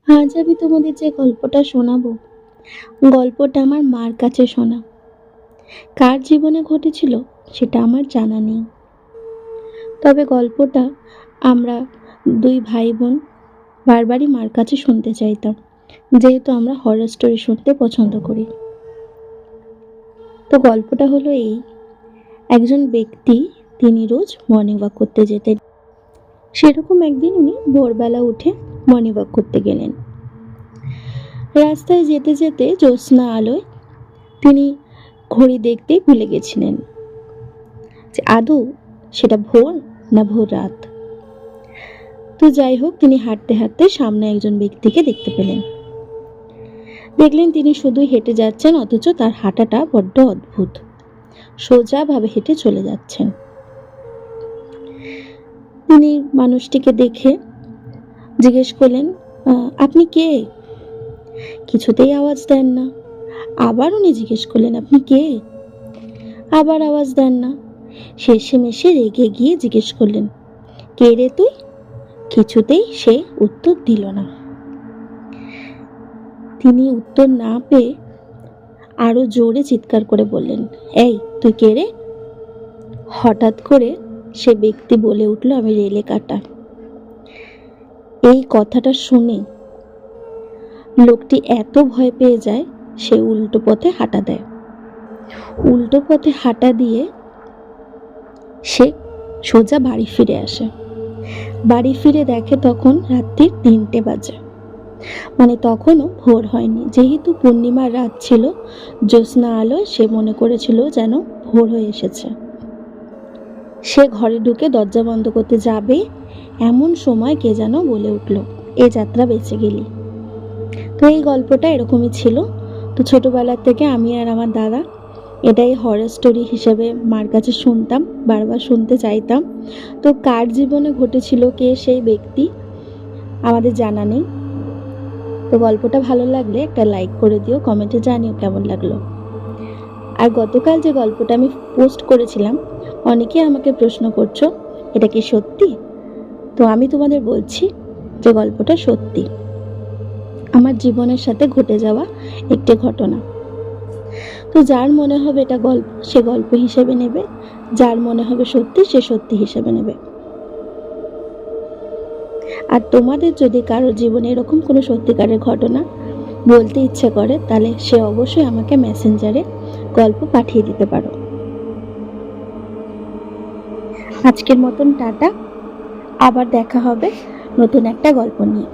আজ আমি তোমাদের যে গল্পটা শোনাবো, গল্পটা আমার মার কাছে শোনা। কার জীবনে ঘটেছিল সেটা আমার জানা নেই, তবে গল্পটা আমরা দুই ভাই বোন বারবারই মার কাছে শুনতে চাইতাম, যেহেতু আমরা হরর স্টোরি শুনতে পছন্দ করি। তো গল্পটা হলো এই: একজন ব্যক্তি, তিনি রোজ মর্নিং ওয়াক করতে যেতেন। সেরকম একদিন উনি ভোরবেলা উঠে মর্নিং ওয়াক করতে গেলেন। রাস্তায় যেতে যেতে জ্যোৎস্না আলোয় তিনি ঘড়ি দেখতেই ভুলে গেছিলেন যে আদৌ সেটা ভোর না ভোর রাত। তো যাই হোক, তিনি হাঁটতে হাঁটতে সামনে একজন ব্যক্তিকে দেখতে পেলেন। দেখলেন তিনি শুধুই হেঁটে যাচ্ছেন, অথচ তার হাঁটাটা বড্ড অদ্ভুত। সোজাভাবে হেঁটে চলে যাচ্ছেন। তিনি মানুষটিকে দেখে জিজ্ঞেস করলেন, আপনি কে? কিছুতেই আওয়াজ দেন না। আবার উনি জিজ্ঞেস করলেন, আপনি কে? আবার আওয়াজ দেন না। শেষেমেশে রেগে গিয়ে জিজ্ঞেস করলেন, কে রে তুই? কিছুতেই সে উত্তর দিল না। তিনি উত্তর না পেয়ে আরো জোরে চিৎকার করে বললেন, এই তুই কে রে? হঠাৎ করে সে ব্যক্তি বলে উঠল, আমি রেলে কাটা। এই কথাটা শুনে লোকটি এত ভয় পেয়ে যায়, সে উল্টো পথে হাঁটা দেয়। উল্টো পথে হাঁটা দিয়ে সে সোজা বাড়ি ফিরে আসে। বাড়ি ফিরে দেখে তখন রাত্রির 3টে বাজে, মানে তখনও ভোর হয়নি। যেহেতু পূর্ণিমার রাত ছিল, জ্যোৎস্না আলোয় সে মনে করেছিল যেন ভোর হয়ে এসেছে। সে ঘরে ঢুকে দরজা বন্ধ করতে যাবে, এমন সময় কে যেন বলে উঠল, এ যাত্রা বেঁচে গেলি। তো এই গল্পটা এরকমই ছিল। তো ছোটবেলার থেকে আমি আর আমার দাদা এটাই হরর স্টোরি হিসেবে মার কাছে শুনতাম, বারবার শুনতে চাইতাম। তো কার জীবনে ঘটেছিল, কে সেই ব্যক্তি, আমাদের জানা নেই। তো গল্পটা ভালো লাগলে একটা লাইক করে দিও, কমেন্টে জানিও কেমন লাগলো। আর গতকাল যে গল্পটা আমি পোস্ট করেছিলাম, অনেকে আমাকে প্রশ্ন করছো এটা কি সত্যি? তো আমি তোমাদের বলছি যে গল্পটা সত্যি, আমার জীবনের সাথে ঘটে যাওয়া একটি ঘটনা। তো যার মনে হবে এটা গল্প, সে গল্প হিসেবে নেবে, যার মনে হবে সত্যি, সে সত্যি হিসেবে নেবে। আর তোমাদের যদি কারোর জীবনে এরকম কোনো সত্যিকারের ঘটনা বলতে ইচ্ছে করে, তাহলে সে অবশ্যই আমাকে মেসেঞ্জারে গল্প পাঠিয়ে দিতে পারো। আজকের মতন টাটা, আবার দেখা হবে নতুন একটা গল্প নিয়ে।